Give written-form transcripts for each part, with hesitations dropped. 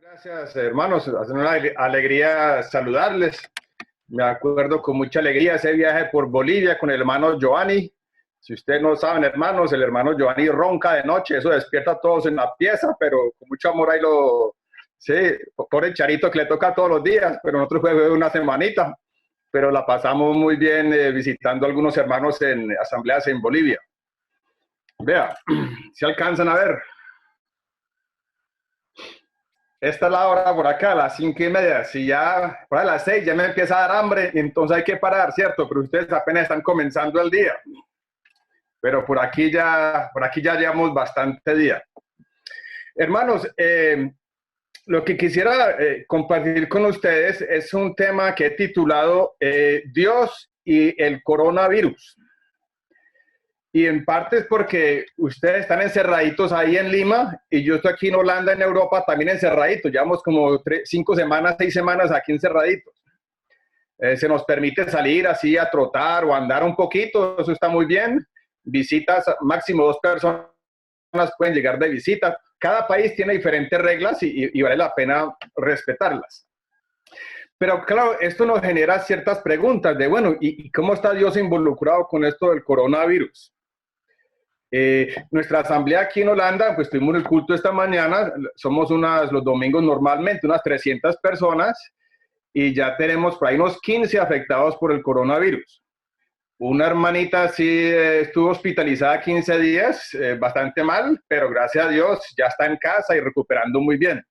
Gracias, hermanos. Es una alegría saludarles. Me acuerdo con mucha alegría ese viaje por Bolivia con el hermano Giovanni. Si ustedes no saben, hermanos, el hermano Giovanni ronca de noche, eso despierta a todos en la pieza, pero con mucho amor ahí sí, por el charito que le toca todos los días, pero nosotros fue una semanita, pero la pasamos muy bien visitando a algunos hermanos en asambleas en Bolivia. Vea, si alcanzan a ver. Esta es la hora por acá, las 5:30. Si ya para las 6 ya me empieza a dar hambre, entonces hay que parar, ¿cierto? Pero ustedes apenas están comenzando el día. Pero por aquí ya llevamos bastante día. Hermanos, lo que quisiera compartir con ustedes es un tema que he titulado Dios y el coronavirus. Y en parte es porque ustedes están encerraditos ahí en Lima y yo estoy aquí en Holanda, en Europa, también encerraditos. Llevamos como 5 semanas, 6 semanas aquí encerraditos. Se nos permite salir así a trotar o andar un poquito, eso está muy bien. Visitas, máximo 2 personas pueden llegar de visita. Cada país tiene diferentes reglas y vale la pena respetarlas. Pero claro, esto nos genera ciertas preguntas de, bueno, ¿y cómo está Dios involucrado con esto del coronavirus? Nuestra asamblea aquí en Holanda, pues tuvimos el culto esta mañana, somos los domingos normalmente unas 300 personas y ya tenemos por ahí unos 15 afectados por el coronavirus. Una hermanita sí estuvo hospitalizada 15 días, bastante mal, pero gracias a Dios ya está en casa y recuperando muy bien.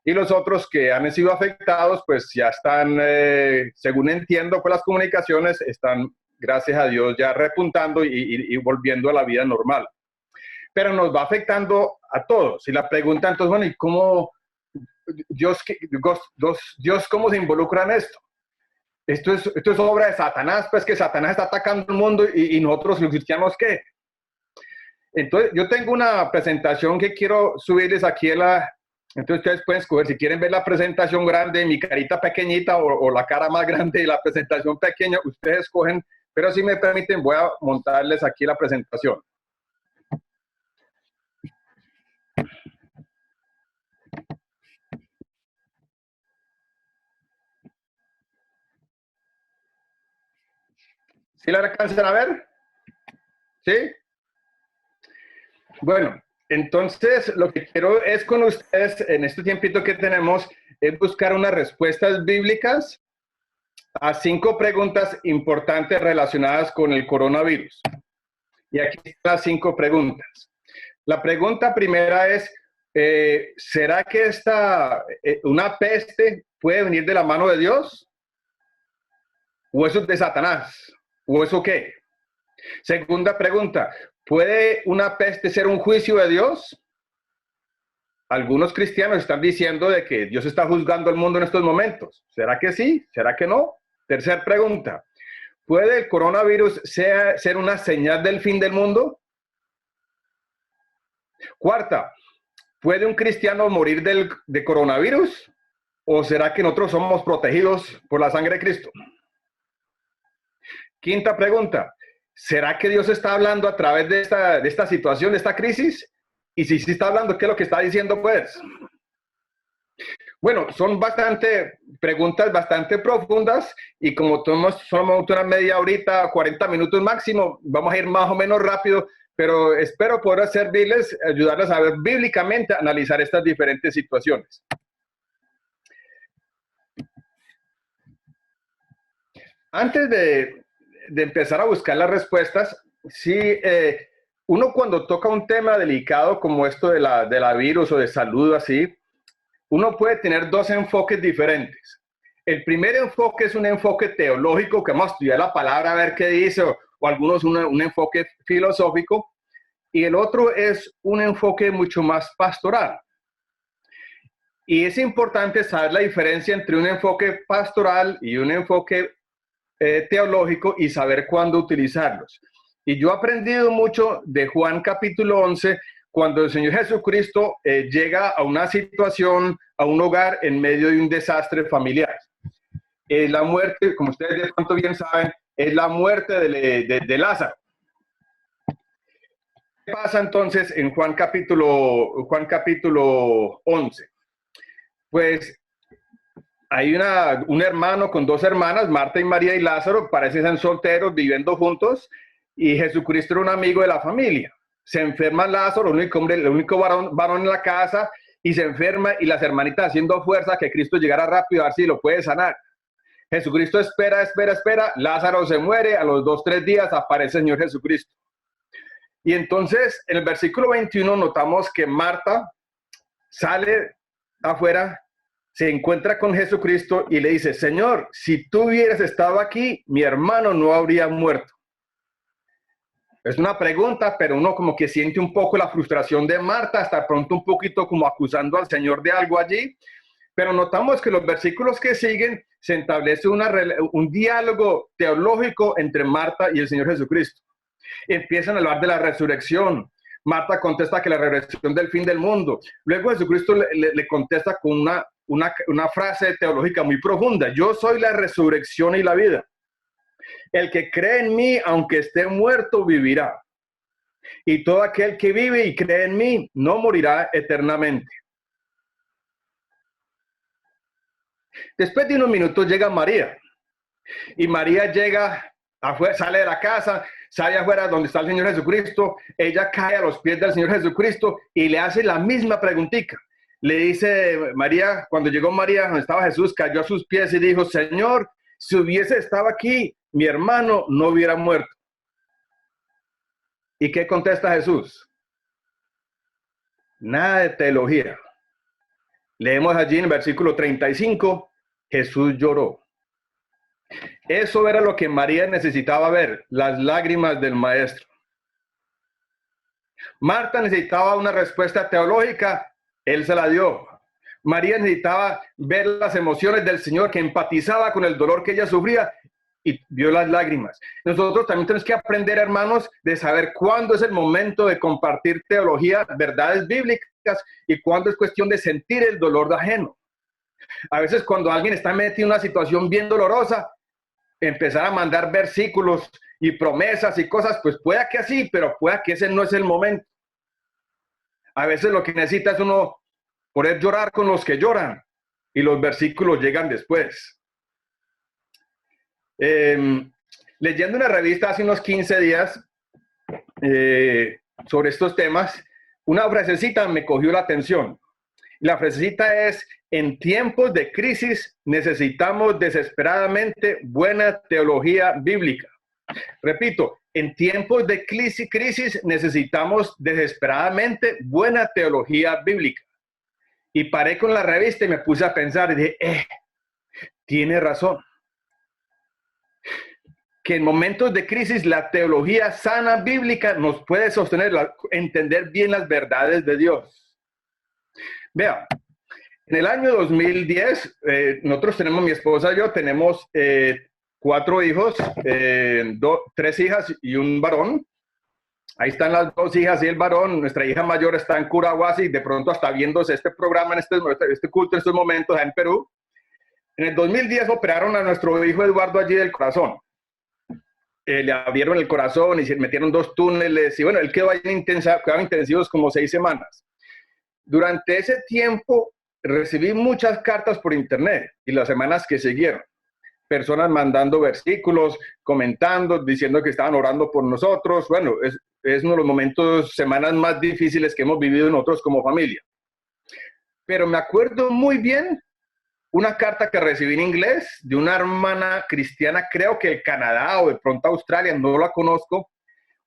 Y los otros que han sido afectados, pues ya están, según entiendo por las comunicaciones, están, gracias a Dios, ya repuntando y volviendo a la vida normal. Pero nos va afectando a todos. Y la pregunta entonces, bueno, ¿y cómo Dios cómo se involucra en esto? Esto es obra de Satanás, pues que Satanás está atacando el mundo y nosotros los cristianos, ¿qué? Entonces, yo tengo una presentación que quiero subirles aquí entonces ustedes pueden escoger si quieren ver la presentación grande, mi carita pequeñita o la cara más grande y la presentación pequeña, ustedes escogen, pero si me permiten voy a montarles aquí la presentación. ¿Sí la alcanzan a ver? ¿Sí? Bueno, entonces lo que quiero es con ustedes en este tiempito que tenemos es buscar unas respuestas bíblicas a 5 preguntas importantes relacionadas con el coronavirus. Y aquí están las 5 preguntas. La pregunta primera es, ¿será que una peste puede venir de la mano de Dios? ¿O eso es de Satanás? ¿O eso qué? Segunda pregunta, ¿puede una peste ser un juicio de Dios? Algunos cristianos están diciendo de que Dios está juzgando al mundo en estos momentos. ¿Será que sí? ¿Será que no? Tercera pregunta, ¿puede el coronavirus ser una señal del fin del mundo? Cuarta, ¿puede un cristiano morir de coronavirus? ¿O será que nosotros somos protegidos por la sangre de Cristo? Quinta pregunta, ¿será que Dios está hablando a través de esta situación, de esta crisis? Y si sí está hablando, ¿qué es lo que está diciendo, pues? Bueno, son preguntas bastante profundas y como somos una media horita, 40 minutos máximo, vamos a ir más o menos rápido, pero espero poder ayudarles a ver bíblicamente, a analizar estas diferentes situaciones. Antes de empezar a buscar las respuestas, sí, uno cuando toca un tema delicado como esto de la virus o de salud así, uno puede tener 2 enfoques diferentes. El primer enfoque es un enfoque teológico, que vamos a estudiar la palabra a ver qué dice, o algunos un enfoque filosófico, y el otro es un enfoque mucho más pastoral. Y es importante saber la diferencia entre un enfoque pastoral y un enfoque teológico y saber cuándo utilizarlos. Y yo he aprendido mucho de Juan capítulo 11, cuando el Señor Jesucristo llega a una situación, a un hogar en medio de un desastre familiar. La muerte, como ustedes de pronto bien saben, es la muerte de Lázaro. ¿Qué pasa entonces en Juan capítulo 11? Pues hay un hermano con dos hermanas, Marta y María y Lázaro, parece ser solteros, viviendo juntos, y Jesucristo era un amigo de la familia. Se enferma Lázaro, el único varón en la casa, y se enferma, y las hermanitas haciendo fuerza que Cristo llegara rápido a ver si lo puede sanar. Jesucristo espera, Lázaro se muere, a los 2, 3 días aparece el Señor Jesucristo. Y entonces, en el versículo 21 notamos que Marta sale afuera, se encuentra con Jesucristo y le dice, Señor, si tú hubieras estado aquí, mi hermano no habría muerto. Es una pregunta, pero uno como que siente un poco la frustración de Marta, hasta pronto un poquito como acusando al Señor de algo allí. Pero notamos que los versículos que siguen se establece un diálogo teológico entre Marta y el Señor Jesucristo. Empiezan a hablar de la resurrección. Marta contesta que la resurrección del fin del mundo. Luego Jesucristo le contesta con una frase teológica muy profunda. Yo soy la resurrección y la vida. El que cree en mí, aunque esté muerto, vivirá. Y todo aquel que vive y cree en mí, no morirá eternamente. Después de unos minutos llega María. Y María llega afuera, sale de la casa, sale afuera donde está el Señor Jesucristo. Ella cae a los pies del Señor Jesucristo y le hace la misma preguntita. Le dice María, cuando llegó María, donde estaba Jesús, cayó a sus pies y dijo, Señor, si hubiese estado aquí, mi hermano no hubiera muerto. ¿Y qué contesta Jesús? Nada de teología. Leemos allí en el versículo 35, Jesús lloró. Eso era lo que María necesitaba ver, las lágrimas del maestro. Marta necesitaba una respuesta teológica, él se la dio. María necesitaba ver las emociones del Señor, que empatizaba con el dolor que ella sufría y vio las lágrimas. Nosotros también tenemos que aprender, hermanos, de saber cuándo es el momento de compartir teología, verdades bíblicas, y cuándo es cuestión de sentir el dolor de ajeno. A veces cuando alguien está metido en una situación bien dolorosa, empezar a mandar versículos y promesas y cosas, pues pueda que así, pero pueda que ese no es el momento. A veces lo que necesita es uno poder llorar con los que lloran y los versículos llegan después. Leyendo una revista hace unos 15 días sobre estos temas, una frasecita me cogió la atención. La frasecita es, en tiempos de crisis necesitamos desesperadamente buena teología bíblica. Repito, en tiempos de crisis necesitamos desesperadamente buena teología bíblica. Y paré con la revista y me puse a pensar y dije, tiene razón. Que en momentos de crisis la teología sana bíblica nos puede sostener, entender bien las verdades de Dios. Vea, en el año 2010, nosotros tenemos, mi esposa y yo, tenemos 4 hijos, 3 hijas y un varón. Ahí están las 2 hijas y el varón. Nuestra hija mayor está en Curahuasi, de pronto está viéndose este programa, en este culto en estos momentos en Perú. En el 2010 operaron a nuestro hijo Eduardo allí del corazón. Le abrieron el corazón y se metieron 2 túneles y bueno, él quedó ahí quedaron intensivos como 6 semanas. Durante ese tiempo recibí muchas cartas por internet y las semanas que siguieron. Personas mandando versículos, comentando, diciendo que estaban orando por nosotros. Bueno, es uno de los momentos, semanas más difíciles que hemos vivido nosotros como familia. Pero me acuerdo muy bien una carta que recibí en inglés de una hermana cristiana, creo que de Canadá o de pronto Australia, no la conozco.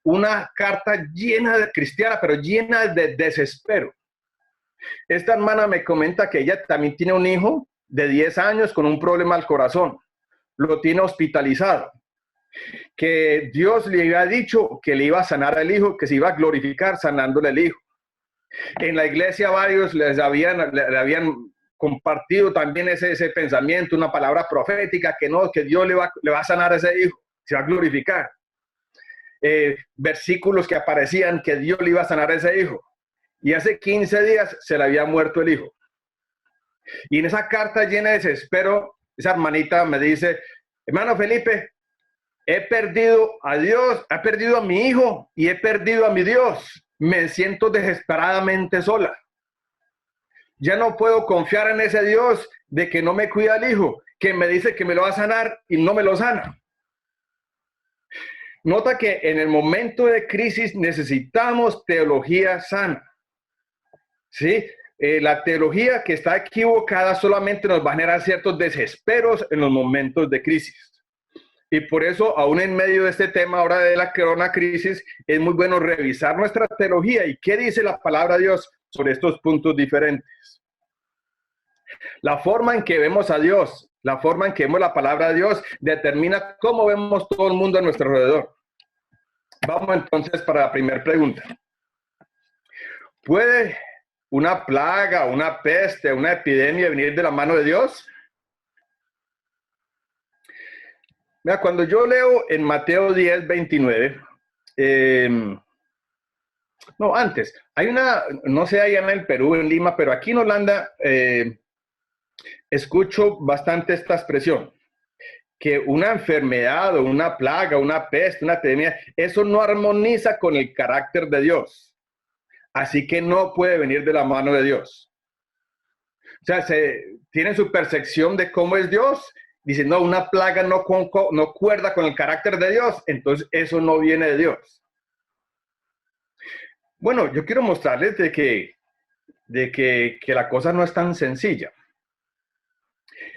Una carta llena de cristiana, pero llena de desespero. Esta hermana me comenta que ella también tiene un hijo de 10 años con un problema al corazón. Lo tiene hospitalizado. Que Dios le había dicho que le iba a sanar al hijo, que se iba a glorificar sanándole al hijo. En la iglesia varios le habían compartido también ese pensamiento, una palabra profética, que no, que Dios le va a sanar a ese hijo, se va a glorificar. Versículos que aparecían que Dios le iba a sanar a ese hijo. Y hace 15 días se le había muerto el hijo. Y en esa carta llena de desespero, esa hermanita me dice, hermano Felipe, he perdido a Dios, he perdido a mi hijo y he perdido a mi Dios. Me siento desesperadamente sola. Ya no puedo confiar en ese Dios de que no me cuida el hijo, que me dice que me lo va a sanar y no me lo sana. Nota que en el momento de crisis necesitamos teología sana. ¿Sí? La teología que está equivocada solamente nos va a generar ciertos desesperos en los momentos de crisis. Y por eso, aún en medio de este tema ahora de la corona crisis, es muy bueno revisar nuestra teología y qué dice la palabra de Dios sobre estos puntos diferentes. La forma en que vemos a Dios, la forma en que vemos la palabra de Dios, determina cómo vemos todo el mundo a nuestro alrededor. Vamos entonces para la primera pregunta. ¿Puede una plaga, una peste, una epidemia venir de la mano de Dios? Mira, cuando yo leo en Mateo 10, 29, no, antes, hay una, no sé allá en el Perú, en Lima, pero aquí en Holanda escucho bastante esta expresión, que una enfermedad o una plaga, una peste, una epidemia, eso no armoniza con el carácter de Dios. Así que no puede venir de la mano de Dios. O sea, tienen su percepción de cómo es Dios. Dicen, no, una plaga no cuerda con el carácter de Dios, entonces eso no viene de Dios. Bueno, yo quiero mostrarles de que la cosa no es tan sencilla.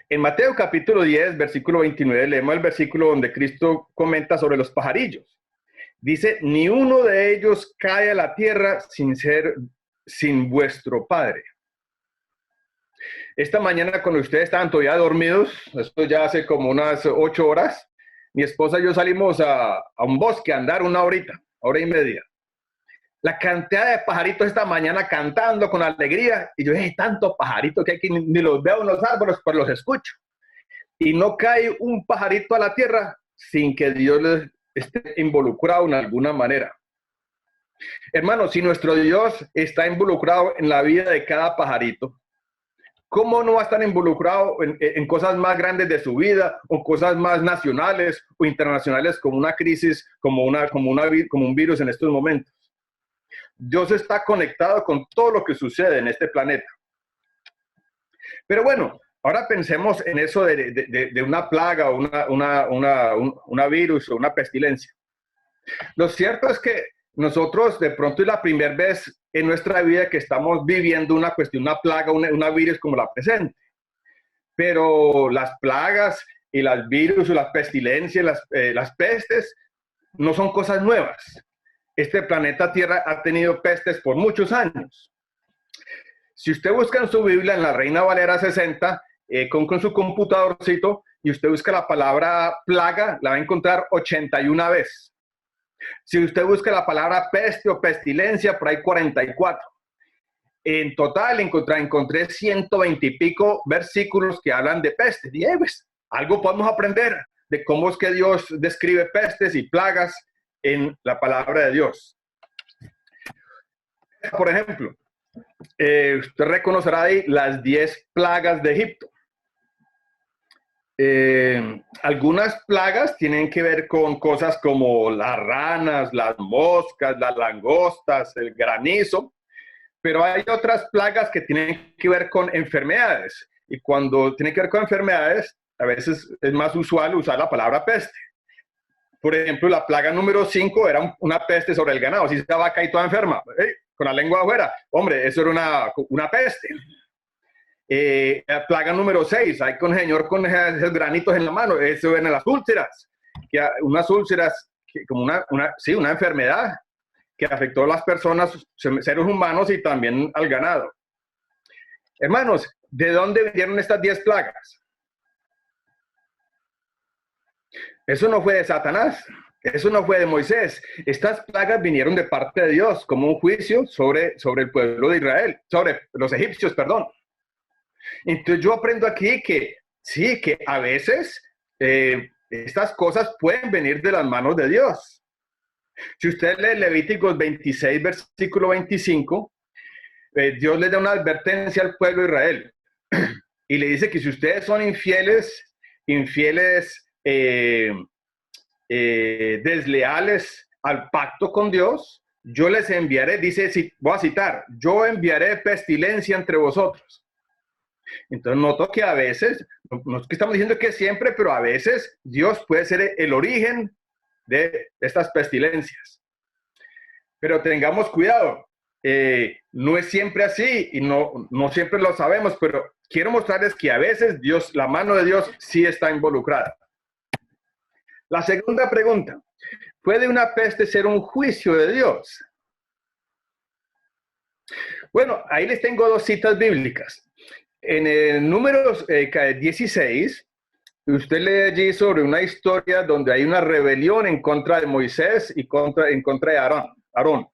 En Mateo capítulo 10, versículo 29, leemos el versículo donde Cristo comenta sobre los pajarillos. Dice, ni uno de ellos cae a la tierra sin vuestro Padre. Esta mañana cuando ustedes estaban todavía dormidos, esto ya hace como unas 8 horas, mi esposa y yo salimos a un bosque a andar una hora y media. La cantidad de pajaritos esta mañana cantando con alegría, y yo dije, tantos pajaritos que aquí ni los veo en los árboles, pero los escucho. Y no cae un pajarito a la tierra sin que Dios les esté involucrado en alguna manera. Hermanos, si nuestro Dios está involucrado en la vida de cada pajarito, ¿cómo no va a estar involucrado en cosas más grandes de su vida o cosas más nacionales o internacionales como una crisis, como un virus en estos momentos? Dios está conectado con todo lo que sucede en este planeta. Pero bueno, ahora pensemos en eso de una plaga o una virus o una pestilencia. Lo cierto es que nosotros de pronto es la primera vez en nuestra vida que estamos viviendo una cuestión, una plaga, una virus como la presente. Pero las plagas y las virus, las pestilencias, las pestes no son cosas nuevas. Este planeta Tierra ha tenido pestes por muchos años. Si usted busca en su Biblia, en la Reina Valera 60, con su computadorcito, y usted busca la palabra plaga, la va a encontrar 81 veces. Si usted busca la palabra peste o pestilencia, por ahí 44. En total encontré 120 y pico versículos que hablan de pestes. Y pues, algo podemos aprender de cómo es que Dios describe pestes y plagas en la palabra de Dios. Por ejemplo, usted reconocerá ahí las 10 plagas de Egipto. Algunas plagas tienen que ver con cosas como las ranas, las moscas, las langostas, el granizo, pero hay otras plagas que tienen que ver con enfermedades. Y cuando tiene que ver con enfermedades, a veces es más usual usar la palabra peste. Por ejemplo, la plaga número 5 era una peste sobre el ganado. Si esa vaca y toda enferma, con la lengua afuera, hombre, eso era una peste. La plaga número 6, hay con el señor con esos granitos en la mano, eso ven en las úlceras, unas úlceras, como una enfermedad que afectó a las personas, seres humanos y también al ganado. Hermanos, ¿de dónde vinieron estas 10 plagas? Eso no fue de Satanás, eso no fue de Moisés. Estas plagas vinieron de parte de Dios como un juicio sobre el pueblo de Israel, sobre los egipcios, perdón. Entonces yo aprendo aquí que sí, que a veces estas cosas pueden venir de las manos de Dios. Si usted lee Levíticos 26, versículo 25, Dios le da una advertencia al pueblo de Israel y le dice que si ustedes son infieles, desleales al pacto con Dios, yo les enviaré, dice, voy a citar, yo enviaré pestilencia entre vosotros. Entonces noto que a veces, no es que estamos diciendo que siempre, pero a veces Dios puede ser el origen de estas pestilencias. Pero tengamos cuidado, no es siempre así y no siempre lo sabemos, pero quiero mostrarles que a veces Dios, la mano de Dios sí está involucrada. La segunda pregunta, ¿puede una peste ser un juicio de Dios? Bueno, ahí les tengo dos citas bíblicas. En el Números 16, usted lee allí sobre una historia donde hay una rebelión en contra de Moisés y en contra de Aarón.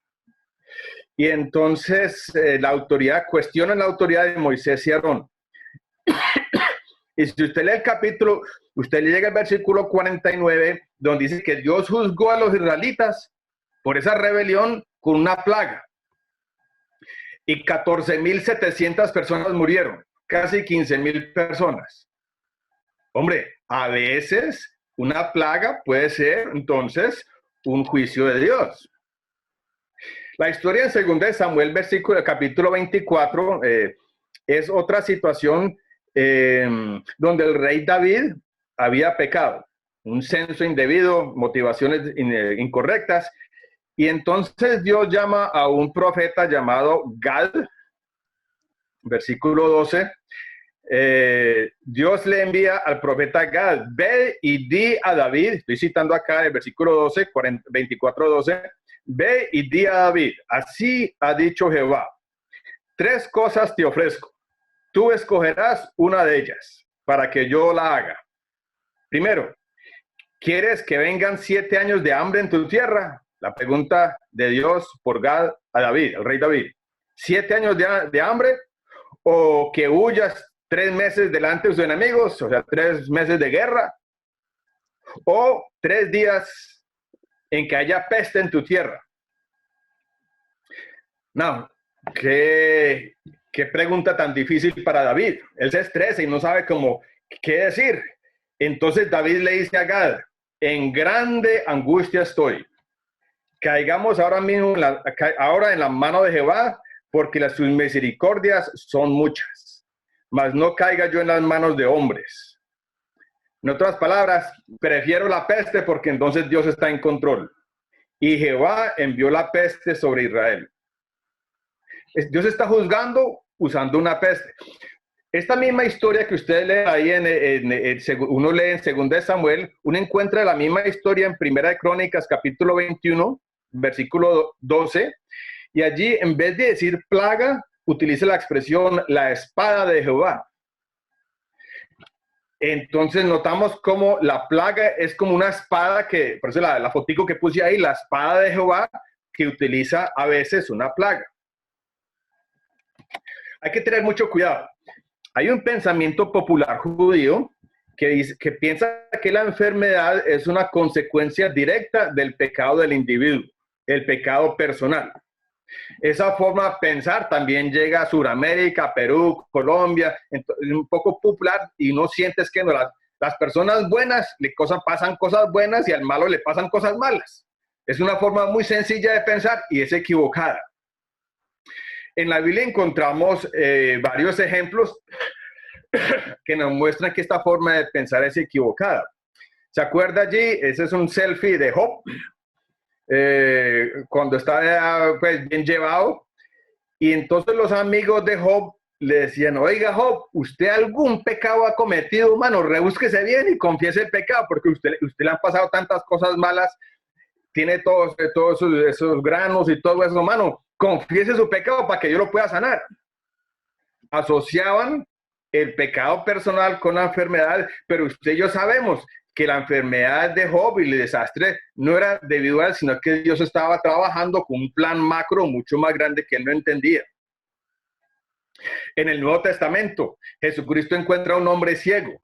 Y entonces la autoridad, cuestiona la autoridad de Moisés y Aarón. Y si usted lee el capítulo, usted llega al versículo 49, donde dice que Dios juzgó a los israelitas por esa rebelión con una plaga. Y 14,700 personas murieron, casi 15,000 personas. Hombre, a veces una plaga puede ser entonces un juicio de Dios. La historia en 2 de Samuel, capítulo 24, es otra situación donde el rey David había pecado, un censo indebido, motivaciones incorrectas, y entonces Dios llama a un profeta llamado Gad, versículo 12, Dios le envía al profeta Gad, ve y di a David, estoy citando acá el versículo 12, 24:12, ve y di a David, así ha dicho Jehová, 3 cosas te ofrezco, tú escogerás una de ellas para que yo la haga. Primero, ¿quieres que vengan 7 años de hambre en tu tierra? La pregunta de Dios por Gad a David, al rey David. 7 años de hambre o que huyas 3 meses delante de sus enemigos, o sea, 3 meses de guerra, o 3 días en que haya peste en tu tierra. No, qué pregunta tan difícil para David. Él se estresa y no sabe qué decir. Entonces David le dice a Gad, en grande angustia estoy. Caigamos ahora mismo ahora en la mano de Jehová, porque sus misericordias son muchas. Mas no caiga yo en las manos de hombres. En otras palabras, prefiero la peste porque entonces Dios está en control. Y Jehová envió la peste sobre Israel. Dios está juzgando usando una peste. Esta misma historia que usted lee ahí, uno lee en 2 de Samuel, uno encuentra la misma historia en 1 de Crónicas, capítulo 21, versículo 12, y allí en vez de decir plaga, utiliza la expresión la espada de Jehová. Entonces notamos como la plaga es como una espada por eso la fotico que puse ahí, la espada de Jehová, que utiliza a veces una plaga. Hay que tener mucho cuidado. Hay un pensamiento popular judío que piensa que la enfermedad es una consecuencia directa del pecado del individuo, el pecado personal. Esa forma de pensar también llega a Sudamérica, Perú, Colombia, es un poco popular y no sientes que no, las personas buenas pasan cosas buenas y al malo le pasan cosas malas. Es una forma muy sencilla de pensar y es equivocada. En la Biblia encontramos varios ejemplos que nos muestran que esta forma de pensar es equivocada. ¿Se acuerda allí? Ese es un selfie de Job, cuando estaba pues, bien llevado. Y entonces los amigos de Job le decían, oiga Job, ¿usted algún pecado ha cometido, mano? Rebúsquese bien y confiese el pecado, porque usted le han pasado tantas cosas malas, tiene todos esos granos y todo eso, mano. Confiese su pecado para que yo lo pueda sanar. Asociaban el pecado personal con la enfermedad, pero usted y yo sabemos que la enfermedad de Job y el desastre no era debido a él, sino que Dios estaba trabajando con un plan macro mucho más grande que él no entendía. En el Nuevo Testamento, Jesucristo encuentra a un hombre ciego.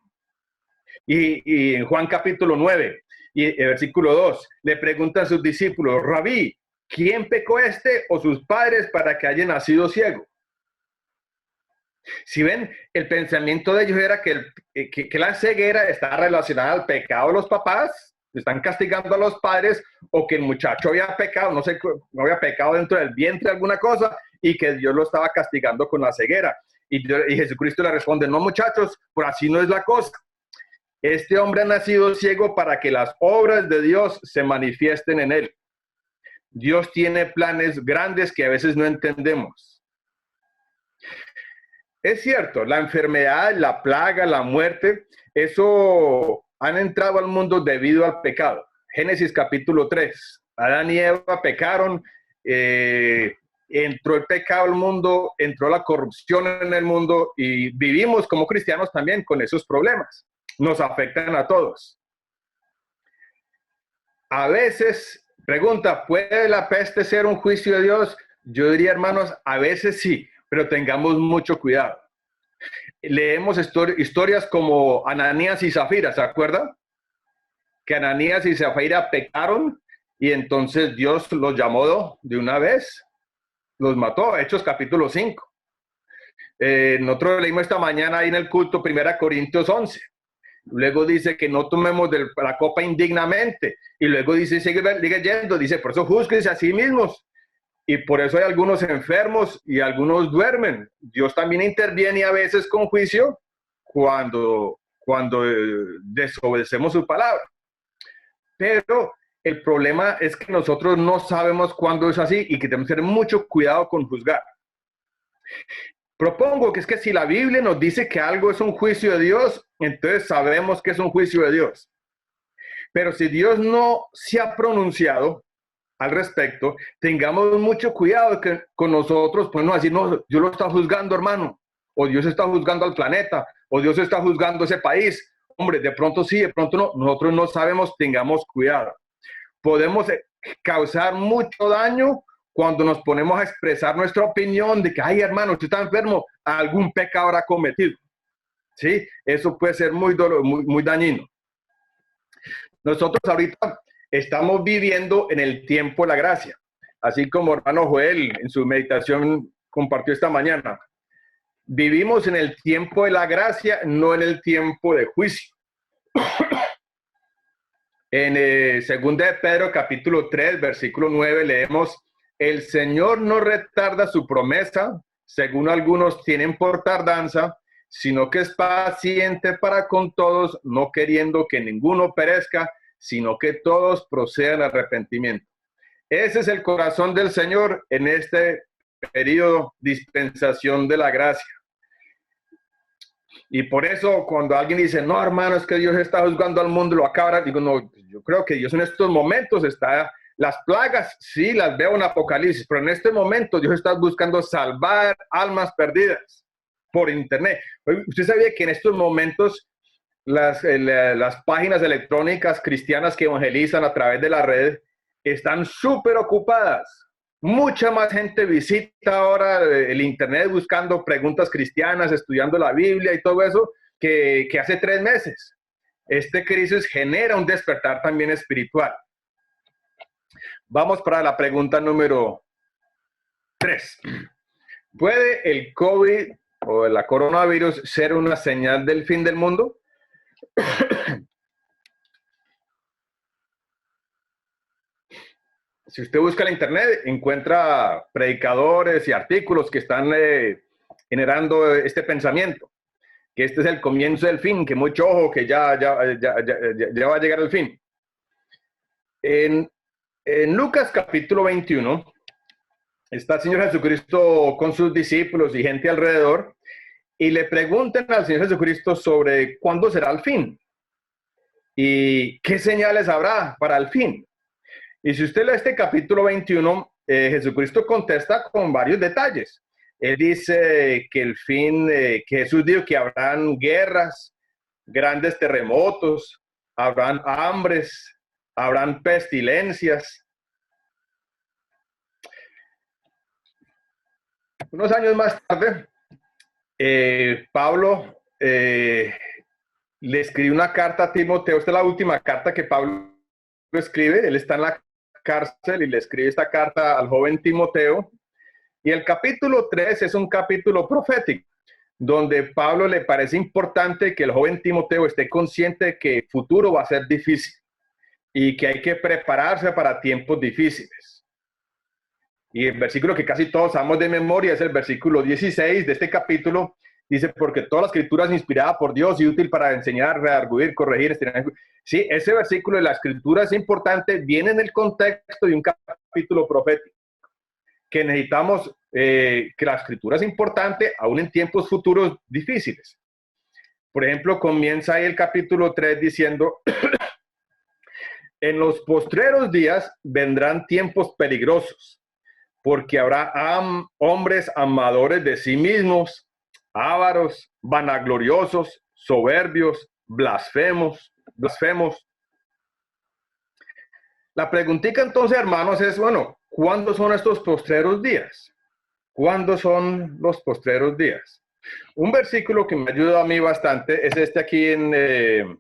Y en Juan capítulo 9, y el versículo 2, le preguntan a sus discípulos, Rabí, ¿quién pecó o sus padres para que haya nacido ciego? Si ven, el pensamiento de ellos era que la ceguera estaba relacionada al pecado de los papás, están castigando a los padres, o que el muchacho había pecado, no sé, no había pecado dentro del vientre alguna cosa, y que Dios lo estaba castigando con la ceguera. Y Jesucristo le responde, no muchachos, por así no es la cosa. Este hombre ha nacido ciego para que las obras de Dios se manifiesten en él. Dios tiene planes grandes que a veces no entendemos. Es cierto, la enfermedad, la plaga, la muerte, eso han entrado al mundo debido al pecado. Génesis capítulo 3. Adán y Eva pecaron, entró el pecado al mundo, entró la corrupción en el mundo y vivimos como cristianos también con esos problemas. Nos afectan a todos. A veces, pregunta, ¿puede la peste ser un juicio de Dios? Yo diría, hermanos, a veces sí, pero tengamos mucho cuidado. Leemos historias como Ananías y Zafira, ¿se acuerdan? Que Ananías y Zafira pecaron y entonces Dios los llamó de una vez, los mató. Hechos capítulo 5. Nosotros leímos esta mañana ahí en el culto 1 Corintios 11. Luego dice que no tomemos de la copa indignamente. Y luego dice, sigue leyendo, dice, por eso júzguense a sí mismos. Y por eso hay algunos enfermos y algunos duermen. Dios también interviene a veces con juicio cuando desobedecemos su palabra. Pero el problema es que nosotros no sabemos cuándo es así y que tenemos que tener mucho cuidado con juzgar. Propongo que es que si la Biblia nos dice que algo es un juicio de Dios, entonces sabemos que es un juicio de Dios. Pero si Dios no se ha pronunciado al respecto, tengamos mucho cuidado con nosotros, pues no decir, no, Dios lo está juzgando, hermano, o Dios está juzgando al planeta, o Dios está juzgando ese país. Hombre, de pronto sí, de pronto no, nosotros no sabemos, tengamos cuidado. Podemos causar mucho daño cuando nos ponemos a expresar nuestra opinión de que, ay, hermano, usted está enfermo, algún pecado habrá cometido. ¿Sí? Eso puede ser muy dañino. Nosotros ahorita estamos viviendo en el tiempo de la gracia, así como hermano Joel en su meditación compartió esta mañana. Vivimos en el tiempo de la gracia, no en el tiempo de juicio. En 2 de Pedro capítulo 3, versículo 9 leemos, el Señor no retarda su promesa, según algunos tienen por tardanza, sino que es paciente para con todos, no queriendo que ninguno perezca, sino que todos procedan al arrepentimiento. Ese es el corazón del Señor en este periodo dispensación de la gracia. Y por eso cuando alguien dice, no, hermano, es que Dios está juzgando al mundo, lo acaba, digo, no, yo creo que Dios en estos momentos está, las plagas, sí, las veo en Apocalipsis, pero en este momento Dios está buscando salvar almas perdidas por internet. ¿Usted sabía que en estos momentos las páginas electrónicas cristianas que evangelizan a través de la red están súper ocupadas? Mucha más gente visita ahora el internet buscando preguntas cristianas, estudiando la Biblia y todo eso, que hace 3 meses. Este crisis genera un despertar también espiritual. Vamos para la pregunta número 3. ¿Puede el COVID o la coronavirus ser una señal del fin del mundo? Si usted busca en internet, encuentra predicadores y artículos que están generando este pensamiento, que este es el comienzo del fin, que mucho ojo, que ya va a llegar el fin. En Lucas capítulo 21, está el Señor Jesucristo con sus discípulos y gente alrededor, y le preguntan al Señor Jesucristo sobre cuándo será el fin y qué señales habrá para el fin. Y si usted lee este capítulo 21, Jesucristo contesta con varios detalles. Él dice que el fin, que Jesús dijo que habrán guerras, grandes terremotos, habrán hambres, habrán pestilencias. Unos años más tarde, Pablo le escribe una carta a Timoteo. Esta es la última carta que Pablo escribe. Él está en la cárcel y le escribe esta carta al joven Timoteo. Y el capítulo 3 es un capítulo profético, donde Pablo le parece importante que el joven Timoteo esté consciente de que el futuro va a ser difícil y que hay que prepararse para tiempos difíciles. Y el versículo que casi todos sabemos de memoria es el versículo 16 de este capítulo. Dice, porque toda la escritura es inspirada por Dios y útil para enseñar, redarguir, corregir. Sí, ese versículo de la escritura es importante, viene en el contexto de un capítulo profético, que necesitamos, que la escritura es importante aún en tiempos futuros difíciles. Por ejemplo, comienza ahí el capítulo 3 diciendo, en los postreros días vendrán tiempos peligrosos, porque habrá hombres amadores de sí mismos, ávaros, vanagloriosos, soberbios, blasfemos. La preguntita entonces, hermanos, es, bueno, ¿cuándo son estos postreros días? ¿Cuándo son los postreros días? Un versículo que me ayuda a mí bastante es este aquí en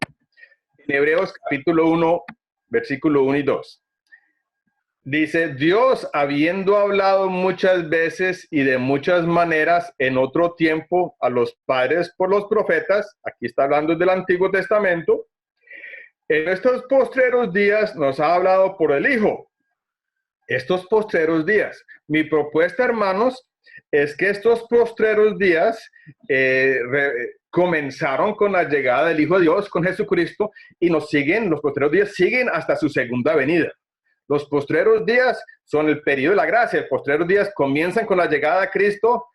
Hebreos capítulo 1, versículo 1 y 2. Dice, Dios, habiendo hablado muchas veces y de muchas maneras en otro tiempo a los padres por los profetas, aquí está hablando del Antiguo Testamento, en estos postreros días nos ha hablado por el Hijo. Estos postreros días. Mi propuesta, hermanos, es que estos postreros días comenzaron con la llegada del Hijo de Dios, con Jesucristo, y nos siguen, los postreros días siguen hasta su segunda venida. Los postreros días son el periodo de la gracia. Los postreros días comienzan con la llegada de Cristo,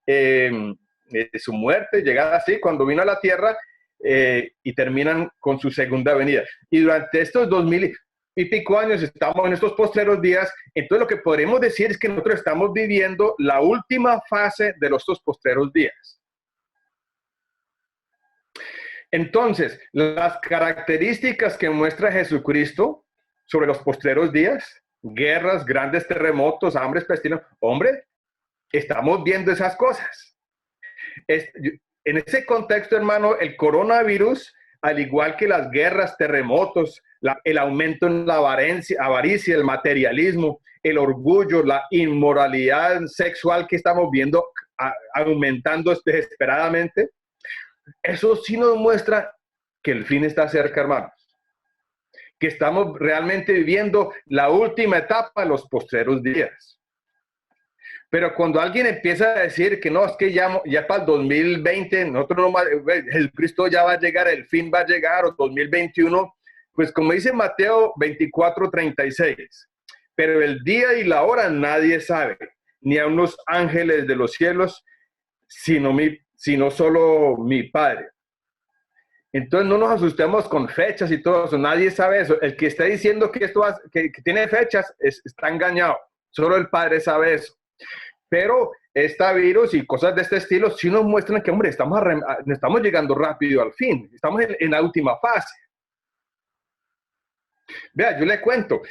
su muerte, llegada así, cuando vino a la tierra, y terminan con su segunda venida. Y durante estos 2000 y pico años estamos en estos postreros días. Entonces lo que podremos decir es que nosotros estamos viviendo la última fase de estos postreros días. Entonces, las características que muestra Jesucristo sobre los postreros días, guerras, grandes terremotos, hambres, pestilencias, hombre, estamos viendo esas cosas. En ese contexto, hermano, el coronavirus, al igual que las guerras, terremotos, el aumento en la avaricia, el materialismo, el orgullo, la inmoralidad sexual que estamos viendo aumentando desesperadamente, eso sí nos muestra que el fin está cerca, hermanos. Que estamos realmente viviendo la última etapa de los postreros días. Pero cuando alguien empieza a decir que no, es que ya para el 2020, nosotros no, Jesucristo ya va a llegar, el fin va a llegar, o 2021, pues como dice Mateo 24:36, pero el día y la hora nadie sabe, ni a unos ángeles de los cielos, sino solo mi Padre. Entonces no nos asustemos con fechas y todo eso, nadie sabe eso. El que está diciendo que esto que tiene fechas está engañado, solo el Padre sabe eso. Pero este virus y cosas de este estilo sí nos muestran que, hombre, estamos llegando rápido al fin, estamos en la última fase. Vea, yo le cuento,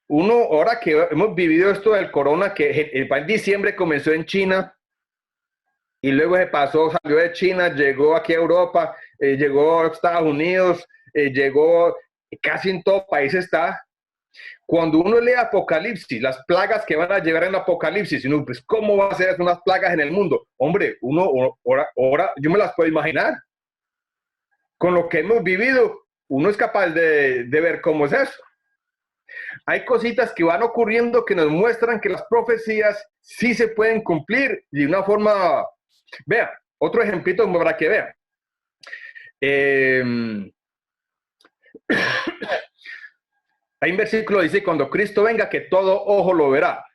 ahora que hemos vivido esto del corona, que en diciembre comenzó en China, y luego salió de China, llegó aquí a Europa, llegó a Estados Unidos, llegó casi en todo país está. Cuando uno lee Apocalipsis, las plagas que van a llevar en Apocalipsis, uno, pues, ¿cómo va a ser unas plagas en el mundo? Hombre, ahora yo me las puedo imaginar. Con lo que hemos vivido, uno es capaz de ver cómo es eso. Hay cositas que van ocurriendo que nos muestran que las profecías sí se pueden cumplir de una forma. Vea, otro ejemplito para que vean. Hay un versículo que dice, cuando Cristo venga, que todo ojo lo verá.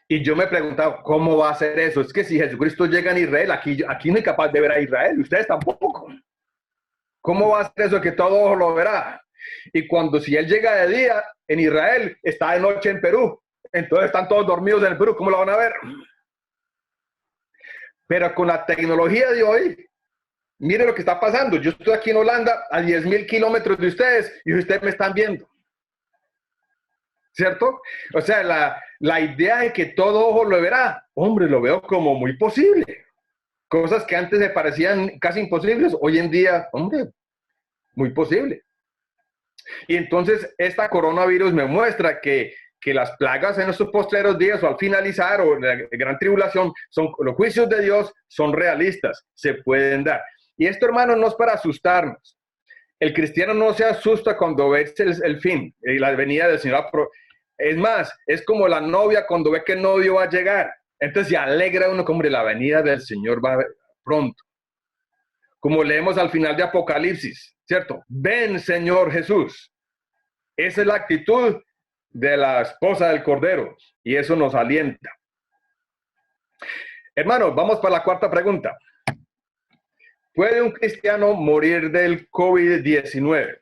Y yo me he preguntado, ¿cómo va a ser eso? Es que si Jesucristo llega en Israel, aquí no hay capaz de ver a Israel, ustedes tampoco. ¿Cómo va a ser eso que todo ojo lo verá? Y si Él llega de día en Israel, está de noche en Perú. Entonces están todos dormidos en el Perú, ¿cómo lo van a ver? Pero con la tecnología de hoy, miren lo que está pasando. Yo estoy aquí en Holanda a 10.000 kilómetros de ustedes y ustedes me están viendo. ¿Cierto? O sea, la idea de que todo ojo lo verá, hombre, lo veo como muy posible. Cosas que antes me parecían casi imposibles, hoy en día, hombre, muy posible. Y entonces, esta coronavirus me muestra que las plagas en estos postreros días o al finalizar o en la gran tribulación, los juicios de Dios son realistas, se pueden dar. Y esto, hermano, no es para asustarnos. El cristiano no se asusta cuando ve el fin y la venida del Señor. Es más, es como la novia cuando ve que el novio va a llegar. Entonces se alegra uno como de la venida del Señor va pronto. Como leemos al final de Apocalipsis, ¿cierto? Ven, Señor Jesús. Esa es la actitud de la esposa del Cordero y eso nos alienta. Hermanos, vamos para la cuarta pregunta. ¿Puede un cristiano morir del COVID-19?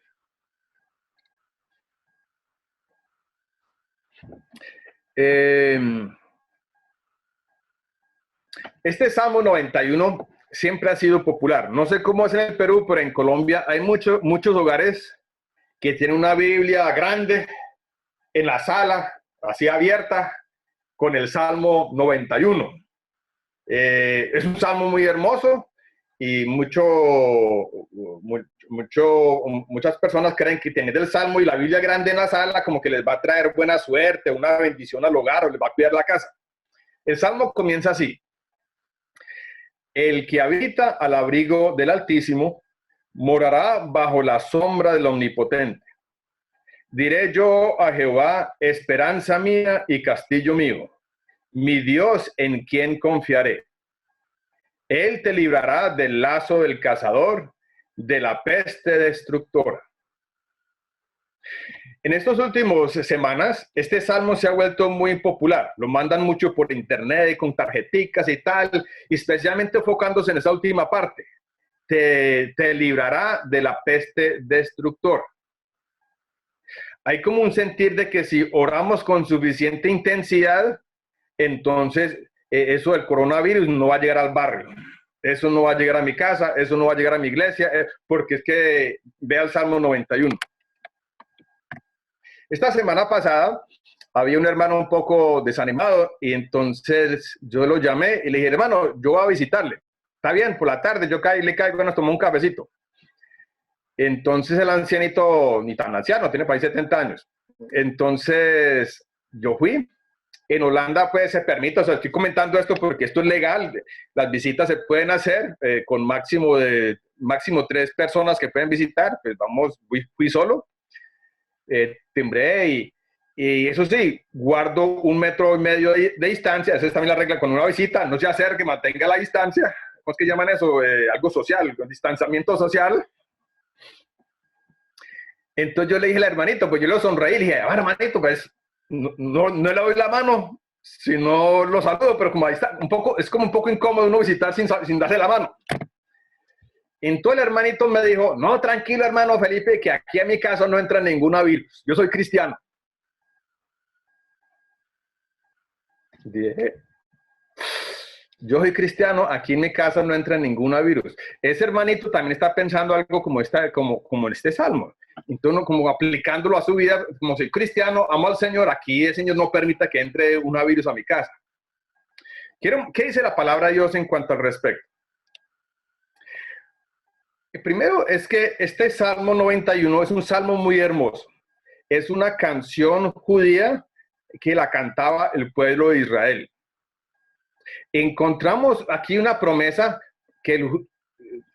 Este Salmo 91 siempre ha sido popular. No sé cómo es en el Perú, pero en Colombia hay muchos hogares que tienen una Biblia grande en la sala, así abierta, con el Salmo 91. Es un salmo muy hermoso y muchas personas creen que tener el salmo y la Biblia grande en la sala como que les va a traer buena suerte, una bendición al hogar o les va a cuidar la casa. El salmo comienza así: el que habita al abrigo del Altísimo morará bajo la sombra del Omnipotente. Diré yo a Jehová, esperanza mía y castillo mío, mi Dios en quien confiaré. Él te librará del lazo del cazador, de la peste destructora. En estas últimas semanas, este salmo se ha vuelto muy popular. Lo mandan mucho por internet, con tarjeticas y tal, y especialmente enfocándose en esa última parte. Te librará de la peste destructora. Hay como un sentir de que si oramos con suficiente intensidad, entonces eso del coronavirus no va a llegar al barrio. Eso no va a llegar a mi casa, eso no va a llegar a mi iglesia, porque es que vea el Salmo 91. Esta semana pasada había un hermano un poco desanimado y entonces yo lo llamé y le dije, hermano, yo voy a visitarle. Está bien, por la tarde yo le caigo y nos tomamos un cafecito. Entonces el ancianito, ni tan anciano, tiene para ahí 70 años. Entonces yo fui. En Holanda pues se permite, o sea, estoy comentando esto porque esto es legal, las visitas se pueden hacer con máximo 3 personas que pueden visitar, pues vamos, fui solo, timbré y eso sí, guardo 1,5 metros de distancia, esa es también la regla, cuando una visita no se acerque, mantenga la distancia, ¿cómo es que llaman eso? Algo social, distanciamiento social. Entonces yo le dije al hermanito, pues yo le sonreí y le dije, hermanito, pues no le doy la mano, sino lo saludo, pero como ahí está, es como un poco incómodo uno visitar sin darle la mano. Entonces el hermanito me dijo, no, tranquilo hermano Felipe, que aquí en mi casa no entra ninguna virus, yo soy cristiano. Dije, yo soy cristiano, aquí en mi casa no entra ninguna virus. Ese hermanito también está pensando algo como en este salmo. Entonces, como aplicándolo a su vida, como soy cristiano, amo al Señor, aquí el Señor no permita que entre un virus a mi casa. ¿Qué dice la palabra de Dios en cuanto al respecto? Primero es que este Salmo 91 es un salmo muy hermoso. Es una canción judía que la cantaba el pueblo de Israel. Encontramos aquí una promesa que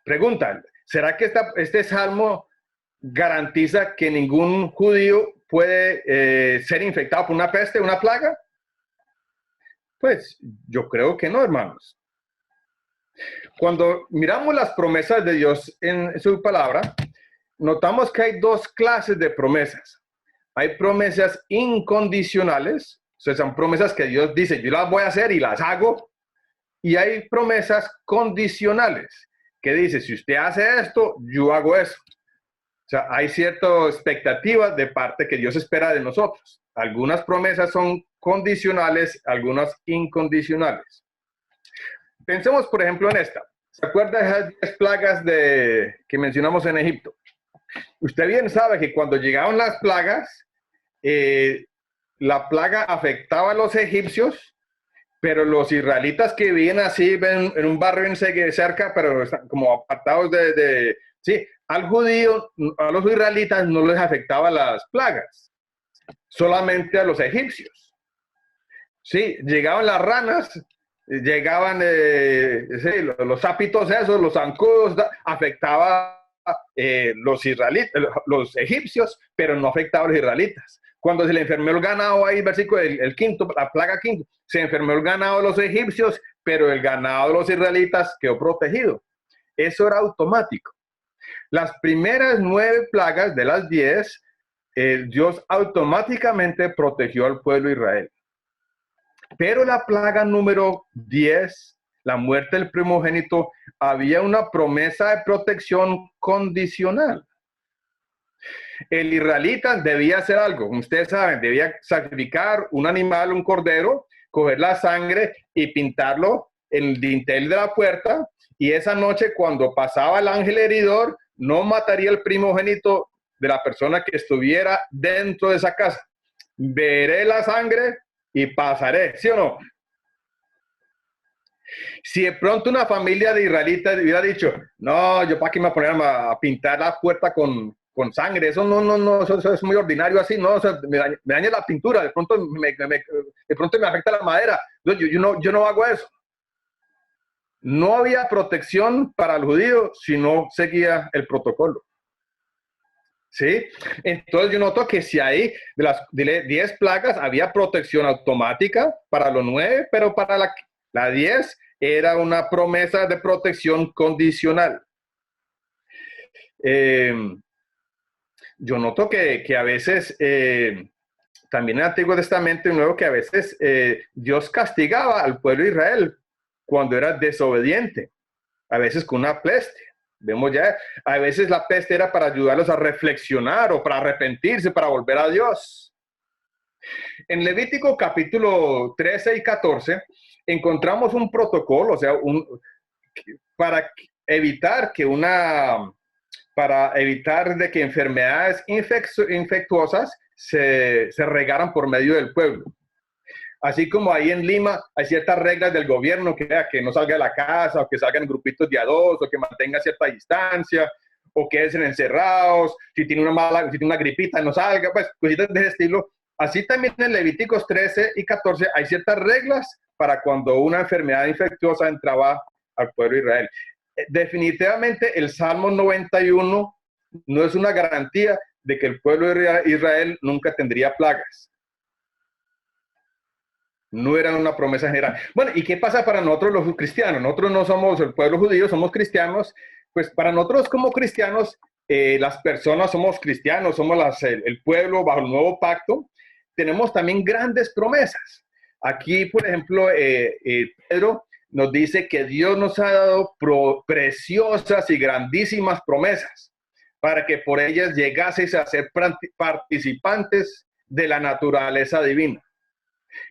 preguntan, ¿será que este salmo garantiza que ningún judío puede ser infectado por una peste, una plaga? Pues yo creo que no, hermanos. Cuando miramos las promesas de Dios en su palabra, notamos que hay 2 clases de promesas. Hay promesas incondicionales, o sea, son promesas que Dios dice, yo las voy a hacer y las hago. Y hay promesas condicionales, que dice, si usted hace esto, yo hago eso. O sea, hay cierta expectativa de parte que Dios espera de nosotros. Algunas promesas son condicionales, algunas incondicionales. Pensemos, por ejemplo, en esta. ¿Se acuerda de esas 10 plagas que mencionamos en Egipto? Usted bien sabe que cuando llegaron las plagas, la plaga afectaba a los egipcios, pero los israelitas que vivían así en un barrio cerca, pero están como apartados sí, a los israelitas no les afectaban las plagas, solamente a los egipcios. Sí, llegaban las ranas, llegaban sí, los sapitos esos, los zancudos, afectaba los israelitas, los egipcios, pero no afectaba a los israelitas. Cuando se le enfermó el ganado, ahí versículo el quinto, la plaga quinto, se enfermó el ganado de los egipcios, pero el ganado de los israelitas quedó protegido. Eso era automático. Las primeras 9 plagas de las 10, Dios automáticamente protegió al pueblo de Israel. Pero la plaga número 10, la muerte del primogénito, había una promesa de protección condicional. El israelita debía hacer algo, ustedes saben, debía sacrificar un animal, un cordero, coger la sangre y pintarlo en el dintel de la puerta, y esa noche cuando pasaba el ángel heridor, no mataría el primogénito de la persona que estuviera dentro de esa casa. Veré la sangre y pasaré, ¿sí o no? Si de pronto una familia de israelitas hubiera dicho, no, yo para qué me voy a poner a pintar la puerta con sangre, eso no, eso es muy ordinario así, no, o sea, me daña la pintura, de pronto me afecta la madera, yo no hago eso. No había protección para el judío si no seguía el protocolo. ¿Sí? Entonces yo noto que si hay de las 10 plagas había protección automática para los 9, pero para la 10 era una promesa de protección condicional. Yo noto que a veces, también en el Antiguo Testamento y Nuevo, que a veces Dios castigaba al pueblo de Israel cuando era desobediente, a veces con una peste. Vemos ya, a veces la peste era para ayudarlos a reflexionar o para arrepentirse, para volver a Dios. En Levítico capítulo 13 y 14 encontramos un protocolo, o sea, para evitar de que enfermedades infectuosas se regaran por medio del pueblo. Así como ahí en Lima hay ciertas reglas del gobierno que no salga de la casa, o que salgan en grupitos de a 2, o que mantenga cierta distancia, o que estén encerrados, si tiene una gripita no salga, pues cositas de ese estilo. Así también en Levíticos 13 y 14 hay ciertas reglas para cuando una enfermedad infecciosa entraba al pueblo de Israel. Definitivamente el Salmo 91 no es una garantía de que el pueblo de Israel nunca tendría plagas. No era una promesa general. Bueno, ¿y qué pasa para nosotros los cristianos? Nosotros no somos el pueblo judío, somos cristianos. Pues para nosotros como cristianos, las personas somos cristianos, somos el pueblo bajo el nuevo pacto. Tenemos también grandes promesas. Aquí, por ejemplo, Pedro nos dice que Dios nos ha dado preciosas y grandísimas promesas para que por ellas llegaseis a ser participantes de la naturaleza divina.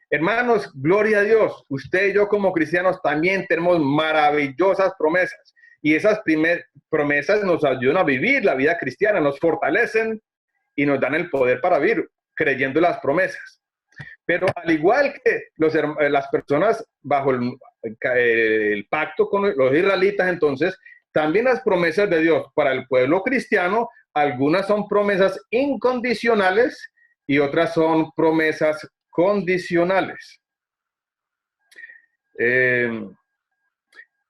Hermanos, gloria a Dios. Usted y yo como cristianos también tenemos maravillosas promesas. Y esas promesas nos ayudan a vivir la vida cristiana, nos fortalecen y nos dan el poder para vivir creyendo en las promesas. Pero al igual que las personas bajo el pacto con los israelitas, entonces, también las promesas de Dios para el pueblo cristiano, algunas son promesas incondicionales y otras son promesas condicionales.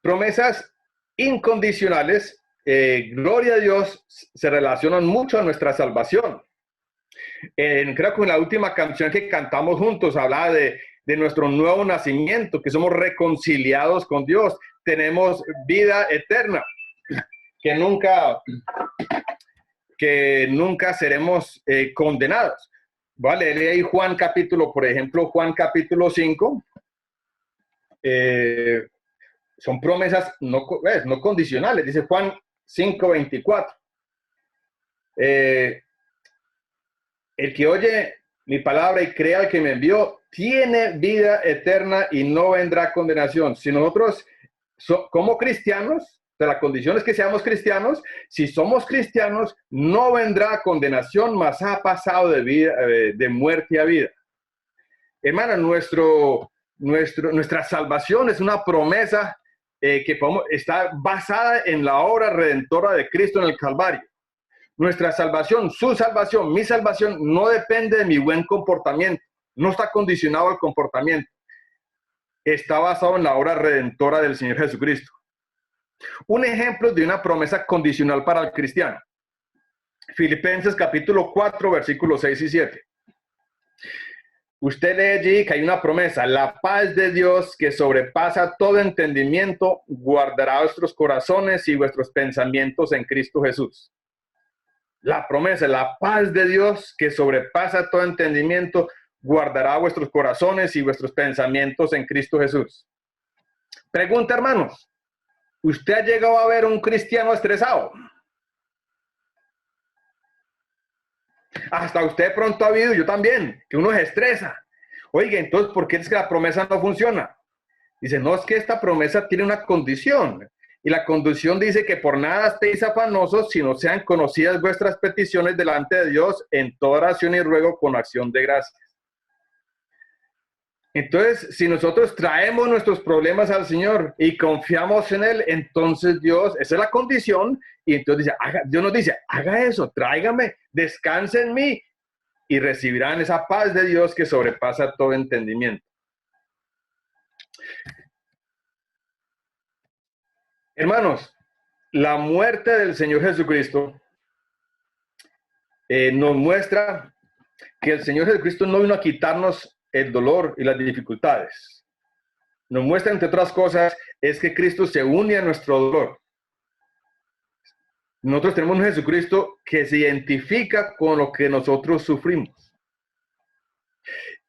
Promesas incondicionales, gloria a Dios, se relacionan mucho a nuestra salvación. Creo que en la última canción que cantamos juntos hablaba de nuestro nuevo nacimiento, que somos reconciliados con Dios, tenemos vida eterna, que nunca seremos condenados. Vale, lee ahí Juan capítulo, por ejemplo, Juan capítulo 5. Son promesas no condicionales, dice Juan 5:24. El que oye mi palabra y crea al que me envió, tiene vida eterna y no vendrá condenación. Si nosotros, como cristianos, de la condición es que seamos cristianos, si somos cristianos, no vendrá condenación, mas ha pasado de muerte a vida. Hermano, nuestra salvación es una promesa que está basada en la obra redentora de Cristo en el Calvario. Nuestra salvación, su salvación, mi salvación no depende de mi buen comportamiento, no está condicionado al comportamiento, está basado en la obra redentora del Señor Jesucristo. Un ejemplo de una promesa condicional para el cristiano. Filipenses capítulo 4, versículos 6 y 7. Usted lee allí que hay una promesa: la paz de Dios que sobrepasa todo entendimiento guardará vuestros corazones y vuestros pensamientos en Cristo Jesús. La promesa, la paz de Dios que sobrepasa todo entendimiento guardará vuestros corazones y vuestros pensamientos en Cristo Jesús. Pregunta, hermanos, ¿usted ha llegado a ver un cristiano estresado? Hasta usted pronto ha habido, yo también, que uno se estresa. Oiga, entonces, ¿por qué es que la promesa no funciona? Dice, no, es que esta promesa tiene una condición. Y la condición dice que por nada estéis afanosos, sino sean conocidas vuestras peticiones delante de Dios en toda oración y ruego con acción de gracias. Entonces, si nosotros traemos nuestros problemas al Señor y confiamos en Él, entonces Dios, esa es la condición, y entonces dice, Dios nos dice, haga eso, tráigame, descanse en mí, y recibirán esa paz de Dios que sobrepasa todo entendimiento. Hermanos, la muerte del Señor Jesucristo nos muestra que el Señor Jesucristo no vino a quitarnos el dolor y las dificultades. Nos muestra, entre otras cosas, es que Cristo se une a nuestro dolor. Nosotros tenemos un Jesucristo que se identifica con lo que nosotros sufrimos.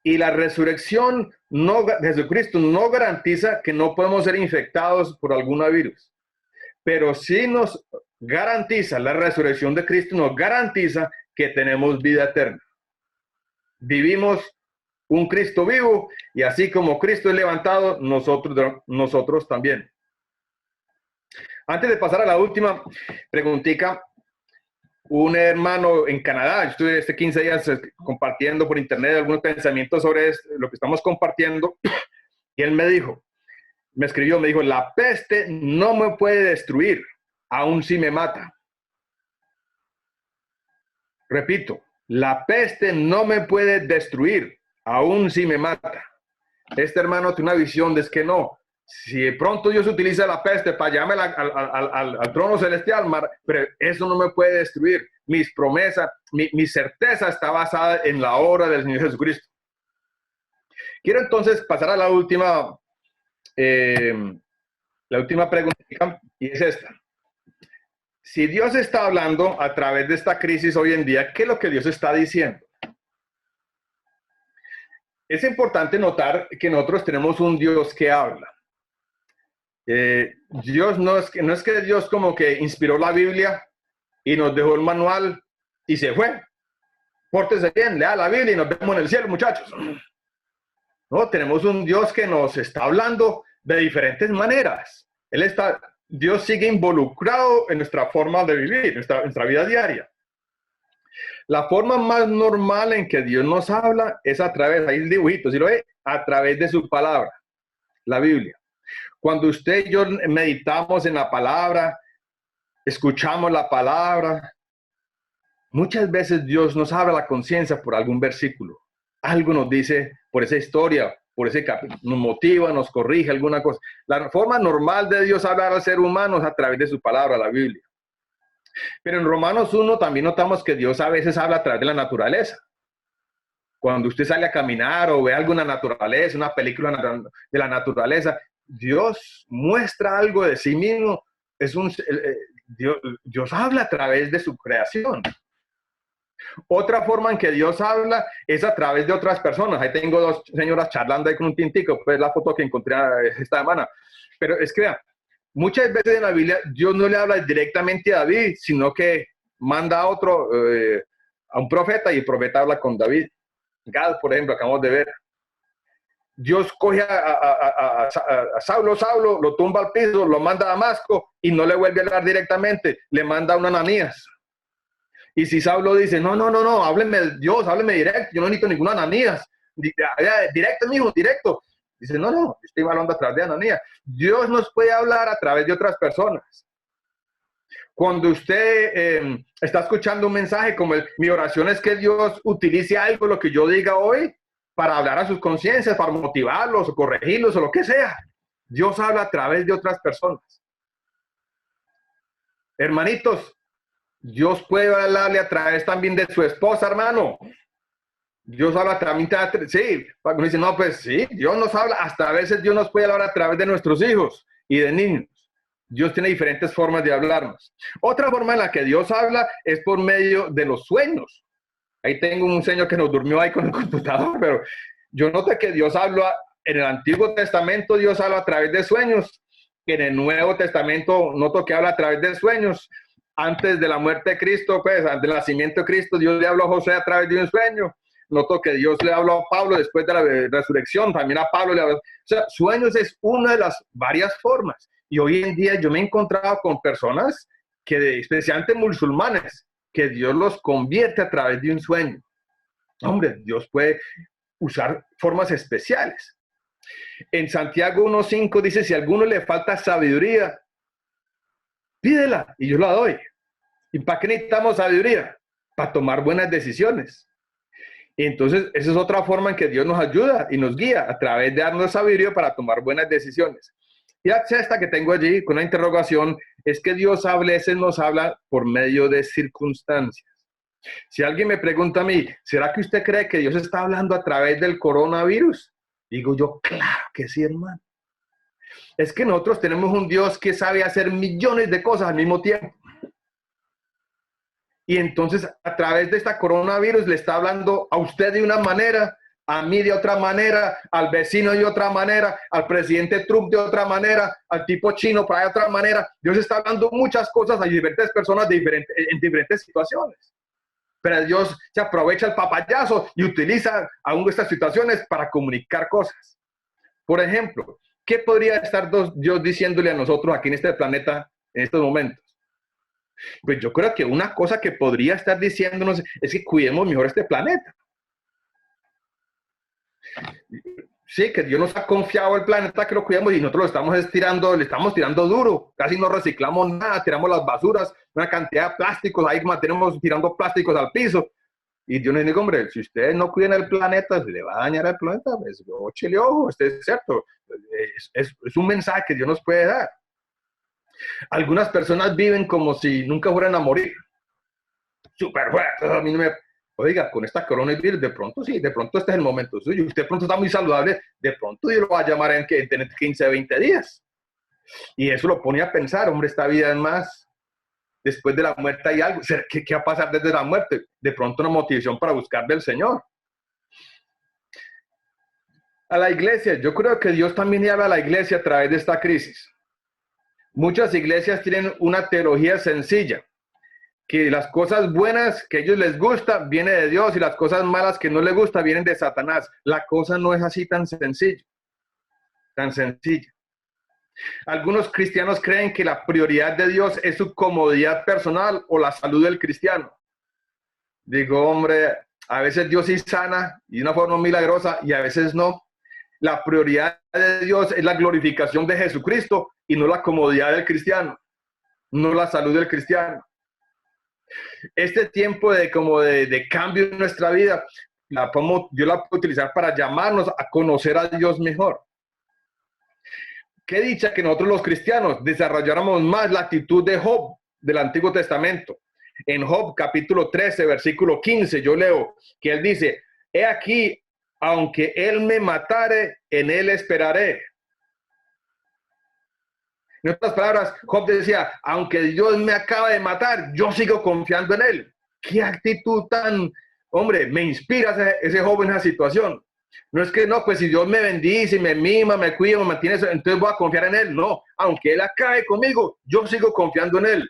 Y la resurrección de Jesucristo no garantiza que no podemos ser infectados por algún virus. Pero sí nos garantiza, la resurrección de Cristo nos garantiza que tenemos vida eterna. Vivimos un Cristo vivo, y así como Cristo es levantado, nosotros también. Antes de pasar a la última preguntita, un hermano en Canadá, yo estuve 15 días compartiendo por internet algunos pensamientos sobre lo que estamos compartiendo, y él me dijo, me dijo, la peste no me puede destruir, aun si me mata. Repito, la peste no me puede destruir, aun si me mata. Este hermano tiene una visión de que no. Si de pronto Dios utiliza la peste para llevarme al trono celestial, pero eso no me puede destruir. Mis promesas, mi certeza está basada en la obra del Señor Jesucristo. Quiero entonces pasar a la última pregunta, y es esta. Si Dios está hablando a través de esta crisis hoy en día, ¿qué es lo que Dios está diciendo? Es importante notar que nosotros tenemos un Dios que habla. Dios no es que Dios como que inspiró la Biblia y nos dejó el manual y se fue. Pórtese bien, lea la Biblia y nos vemos en el cielo, muchachos. No, tenemos un Dios que nos está hablando de diferentes maneras. Dios sigue involucrado en nuestra forma de vivir, nuestra vida diaria. La forma más normal en que Dios nos habla es a través, ahí el dibujito, ¿sí lo ve? A través de su palabra, la Biblia. Cuando usted y yo meditamos en la palabra, escuchamos la palabra, muchas veces Dios nos habla a la conciencia por algún versículo. Algo nos dice por esa historia, por ese capítulo, nos motiva, nos corrige alguna cosa. La forma normal de Dios hablar al ser humano es a través de su palabra, la Biblia. Pero en Romanos 1 también notamos que Dios a veces habla a través de la naturaleza. Cuando usted sale a caminar o ve alguna naturaleza, una película de la naturaleza, Dios muestra algo de sí mismo. Dios habla a través de su creación. Otra forma en que Dios habla es a través de otras personas. Ahí tengo dos señoras charlando ahí con un tintico, pues la foto que encontré esta semana. Pero es que vean, muchas veces en la Biblia Dios no le habla directamente a David, sino que manda a otro, a un profeta, y el profeta habla con David. Gad, por ejemplo, acabamos de ver. Dios coge a Saulo, lo tumba al piso, lo manda a Damasco y no le vuelve a hablar directamente, le manda a un Ananías. Y si Saulo dice, no, hábleme Dios, hábleme directo, yo no necesito ningún Ananías, directo, mijo, directo. Dice, no, estoy hablando a través de Ananías. Dios nos puede hablar a través de otras personas. Cuando usted está escuchando un mensaje como mi oración es que Dios utilice algo, lo que yo diga hoy, para hablar a sus conciencias, para motivarlos o corregirlos o lo que sea. Dios habla a través de otras personas. Hermanitos, Dios puede hablarle a través también de su esposa, hermano. Dios habla también, sí, uno dice, no, pues sí, Dios nos habla, hasta a veces Dios nos puede hablar a través de nuestros hijos y de niños. Dios tiene diferentes formas de hablarnos. Otra forma en la que Dios habla es por medio de los sueños. Ahí tengo un señor que nos durmió ahí con el computador, pero yo noté que Dios habla, en el Antiguo Testamento Dios habla a través de sueños, en el Nuevo Testamento noto que habla a través de sueños. Antes de la muerte de Cristo, pues, antes del nacimiento de Cristo, Dios le habló a José a través de un sueño. Noto que Dios le habló a Pablo después de la resurrección, también a Pablo le habló. O sea, sueños es una de las varias formas. Y hoy en día yo me he encontrado con personas que, especialmente musulmanes, que Dios los convierte a través de un sueño. Hombre, Dios puede usar formas especiales. En Santiago 1.5 dice, si a alguno le falta sabiduría, pídela y yo la doy. ¿Y para qué necesitamos sabiduría? Para tomar buenas decisiones. Y entonces, esa es otra forma en que Dios nos ayuda y nos guía a través de darnos sabiduría para tomar buenas decisiones. Y la sexta que tengo allí con una interrogación es que Dios a veces nos habla por medio de circunstancias. Si alguien me pregunta a mí, ¿será que usted cree que Dios está hablando a través del coronavirus? Digo yo, claro que sí, hermano. Es que nosotros tenemos un Dios que sabe hacer millones de cosas al mismo tiempo. Y entonces a través de esta coronavirus le está hablando a usted de una manera, a mí de otra manera, al vecino de otra manera, al presidente Trump de otra manera, al tipo chino de otra manera. Dios está hablando muchas cosas a diferentes personas en diferentes situaciones. Pero Dios se aprovecha el papayazo y utiliza aún estas situaciones para comunicar cosas. Por ejemplo, ¿qué podría estar Dios diciéndole a nosotros aquí en este planeta en estos momentos? Pues yo creo que una cosa que podría estar diciéndonos es que cuidemos mejor este planeta. Sí, que Dios nos ha confiado el planeta, que lo cuidemos y nosotros lo estamos estirando, le estamos tirando duro, casi no reciclamos nada, tiramos las basuras, una cantidad de plásticos, ahí mantenemos tirando plásticos al piso. Y Dios nos dice, hombre, si ustedes no cuidan el planeta, se le va a dañar el planeta, pues óchele ojo, este es cierto. Es un mensaje que Dios nos puede dar. Algunas personas viven como si nunca fueran a morir. Súper fuerte. A mí no me... Oiga, con esta coronavirus, de pronto sí, de pronto este es el momento suyo. Usted de pronto está muy saludable, de pronto Dios lo va a llamar en 15, 20 días. Y eso lo pone a pensar, hombre, esta vida es más. Después de la muerte hay algo. ¿Qué va a pasar desde la muerte? De pronto una motivación para buscar del Señor. A la iglesia, yo creo que Dios también habla a la iglesia a través de esta crisis. Muchas iglesias tienen una teología sencilla, que las cosas buenas que a ellos les gusta vienen de Dios y las cosas malas que no les gusta vienen de Satanás. La cosa no es así tan sencilla, tan sencilla. Algunos cristianos creen que la prioridad de Dios es su comodidad personal o la salud del cristiano. Digo, hombre, a veces Dios sí sana y de una forma milagrosa y a veces no. La prioridad de Dios es la glorificación de Jesucristo y no la comodidad del cristiano, no la salud del cristiano. Este tiempo de cambio en nuestra vida, Dios la puede utilizar para llamarnos a conocer a Dios mejor. Qué dicha que nosotros los cristianos desarrolláramos más la actitud de Job del Antiguo Testamento. En Job capítulo 13, versículo 15, yo leo que él dice, he aquí, aunque él me matare, en él esperaré. En otras palabras, Job decía, aunque Dios me acaba de matar, yo sigo confiando en él. Qué actitud tan, hombre, me inspira ese joven en esa situación. No es que no, pues si Dios me bendice, me mima, me cuida, me mantiene, entonces voy a confiar en él. No, aunque él acabe conmigo, yo sigo confiando en él.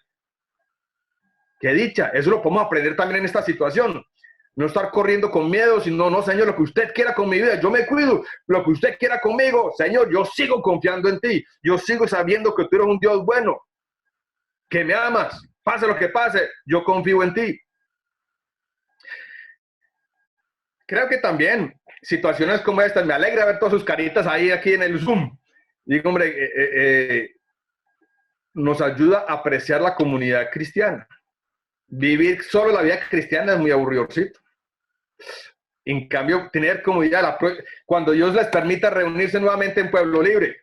Qué dicha, eso lo podemos aprender también en esta situación. No estar corriendo con miedo, sino, no, Señor, lo que usted quiera con mi vida, yo me cuido. Lo que usted quiera conmigo, Señor, yo sigo confiando en ti. Yo sigo sabiendo que tú eres un Dios bueno, que me amas. Pase lo que pase, yo confío en ti. Creo que también situaciones como estas, me alegra ver todas sus caritas ahí aquí en el Zoom. Digo, hombre, nos ayuda a apreciar la comunidad cristiana. Vivir solo la vida cristiana es muy aburridorcito. En cambio, tener comunidad, cuando Dios les permita reunirse nuevamente en Pueblo Libre,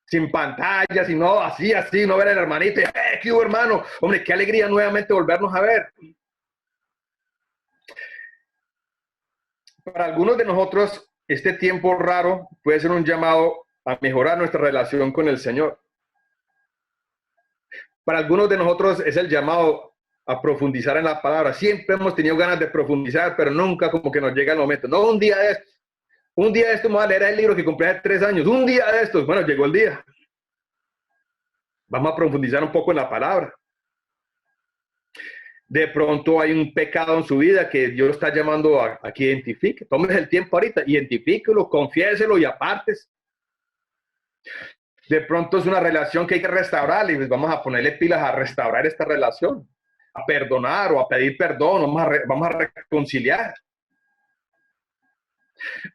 sin pantallas, sino así, no ver al hermanito, ¿qué hubo, hermano? Hombre, qué alegría nuevamente volvernos a ver. Para algunos de nosotros, este tiempo raro puede ser un llamado a mejorar nuestra relación con el Señor. Para algunos de nosotros es el llamado a profundizar en la palabra. Siempre hemos tenido ganas de profundizar, pero nunca como que nos llega el momento. No, un día de estos me voy a leer el libro que compré hace 3 años. Un día de estos, bueno, llegó el día. Vamos a profundizar un poco en la palabra. De pronto hay un pecado en su vida que Dios está llamando a que identifique. Tómese el tiempo ahorita, identifíquelo, confiéselo y apartes. De pronto es una relación que hay que restaurar y pues vamos a ponerle pilas a restaurar esta relación, a perdonar o a pedir perdón, vamos a reconciliar.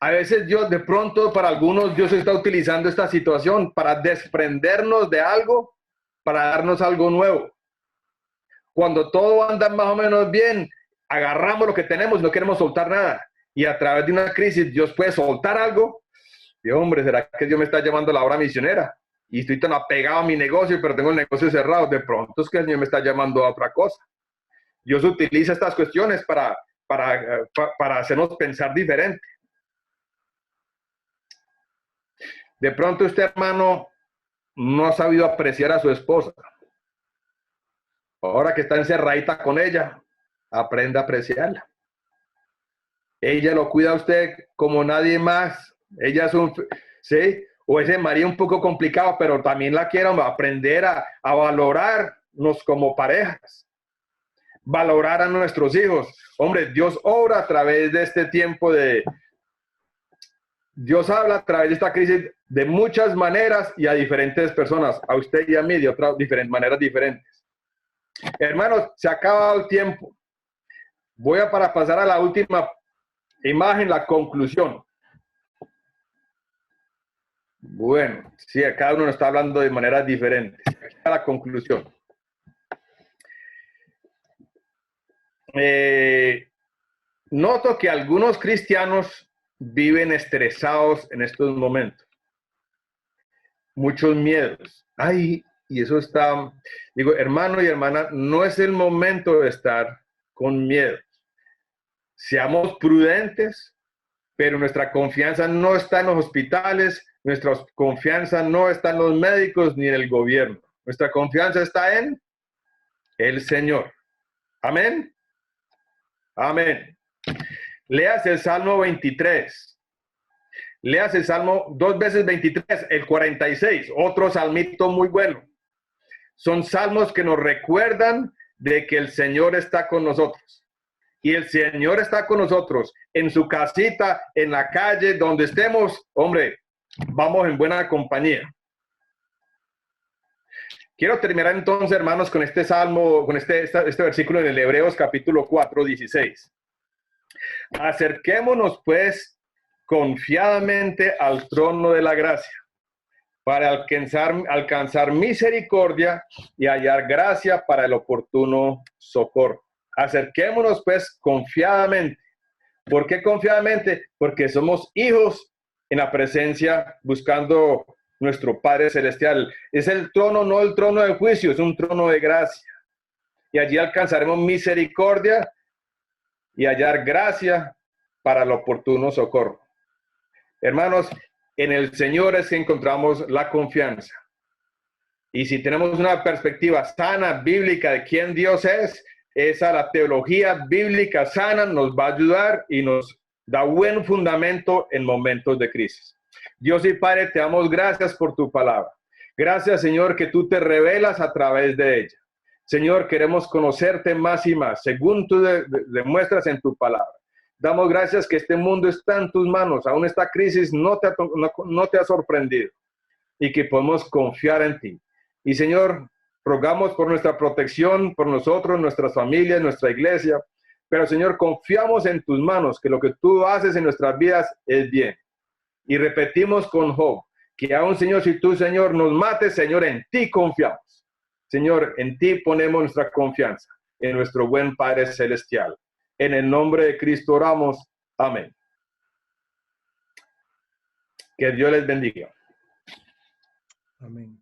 A veces Dios, de pronto para algunos, Dios está utilizando esta situación para desprendernos de algo, para darnos algo nuevo. Cuando todo anda más o menos bien, agarramos lo que tenemos, no queremos soltar nada. Y a través de una crisis, Dios puede soltar algo. Y hombre, ¿será que Dios me está llamando a la obra misionera? Y estoy tan apegado a mi negocio, pero tengo el negocio cerrado. De pronto es que el Señor me está llamando a otra cosa. Dios utiliza estas cuestiones para hacernos pensar diferente. De pronto usted, hermano, no ha sabido apreciar a su esposa. Ahora que está encerradita con ella, aprenda a apreciarla. Ella lo cuida a usted como nadie más. Ella es ¿sí? O ese marido un poco complicado, pero también la quiero aprender a valorarnos como parejas. Valorar a nuestros hijos. Hombre, Dios obra a través de este tiempo Dios habla a través de esta crisis de muchas maneras y a diferentes personas, a usted y a mí de otras maneras diferentes. Hermanos, se ha acabado el tiempo. Voy a pasar a la última imagen, la conclusión. Bueno, sí, cada uno nos está hablando de maneras diferentes. Aquí está la conclusión. Noto que algunos cristianos viven estresados en estos momentos. Muchos miedos. Ay, y eso está, digo, hermano y hermana, no es el momento de estar con miedo. Seamos prudentes, pero nuestra confianza no está en los hospitales, nuestra confianza no está en los médicos ni en el gobierno. Nuestra confianza está en el Señor. Amén. Amén. Leas el Salmo 23. Leas el Salmo 2 veces 23, el 46, otro salmito muy bueno. Son salmos que nos recuerdan de que el Señor está con nosotros. Y el Señor está con nosotros en su casita, en la calle, donde estemos. Hombre, vamos en buena compañía. Quiero terminar entonces, hermanos, con este salmo, con este versículo en el Hebreos capítulo 4, 16. Acerquémonos, pues, confiadamente al trono de la gracia, para alcanzar misericordia y hallar gracia para el oportuno socorro. Acerquémonos, pues, confiadamente. ¿Por qué confiadamente? Porque somos hijos en la presencia, buscando nuestro Padre Celestial. Es el trono, no el trono de juicio, es un trono de gracia. Y allí alcanzaremos misericordia y hallar gracia para el oportuno socorro. Hermanos, en el Señor es que encontramos la confianza. Y si tenemos una perspectiva sana, bíblica de quién Dios es, esa la teología bíblica sana nos va a ayudar y nos da buen fundamento en momentos de crisis. Dios y Padre, te damos gracias por tu palabra. Gracias, Señor, que tú te revelas a través de ella. Señor, queremos conocerte más y más, según tú demuestras en tu palabra. Damos gracias que este mundo está en tus manos. Aún esta crisis no te ha sorprendido y que podemos confiar en ti. Y Señor, rogamos por nuestra protección, por nosotros, nuestras familias, nuestra iglesia. Pero Señor, confiamos en tus manos, que lo que tú haces en nuestras vidas es bien. Y repetimos con Job, que aún Señor, si tú Señor nos mates, Señor, en ti confiamos. Señor, en ti ponemos nuestra confianza, en nuestro buen Padre Celestial. En el nombre de Cristo oramos. Amén. Que Dios les bendiga. Amén.